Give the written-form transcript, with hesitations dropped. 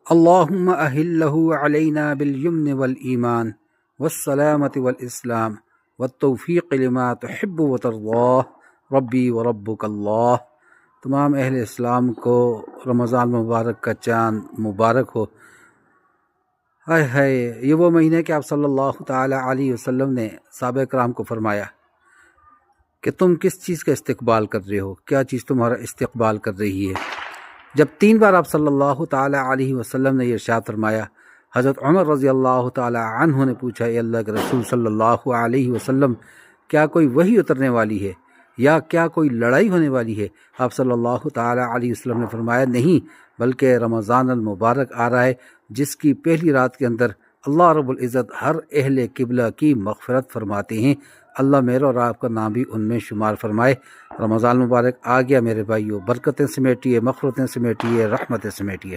اللہم اہلہ علینا بالیمن والایمان والسلامۃ والاسلام والتوفیق لما تحب وترضاہ ربی وربک اللہ۔ تمام اہل اسلام کو رمضان مبارک کا چاند مبارک ہو۔ ہائے ہائے، یہ وہ مہینہ ہے کہ آپ صلی اللہ تعالیٰ علیہ وسلم نے صحابہ کرام کو فرمایا کہ تم کس چیز کا استقبال کر رہے ہو، کیا چیز تمہارا استقبال کر رہی ہے۔ جب 3 بار آپ صلی اللہ تعالیٰ علیہ وسلم نے یہ ارشاد فرمایا، حضرت عمر رضی اللہ تعالیٰ عنہ نے پوچھا، اے اللہ کے رسول صلی اللہ علیہ وسلم، کیا کوئی وحی اترنے والی ہے یا کیا کوئی لڑائی ہونے والی ہے؟ آپ صلی اللہ تعالیٰ علیہ وسلم نے فرمایا، نہیں، بلکہ رمضان المبارک آ رہا ہے جس کی پہلی رات کے اندر اللہ رب العزت ہر اہل قبلہ کی مغفرت فرماتے ہیں۔ اللہ میرا اور آپ کا نام بھی ان میں شمار فرمائے۔ رمضان مبارک آ گیا میرے بھائیو، برکتیں سمیٹیے، مغفرتیں سمیٹیے، رحمتیں سمیٹیے۔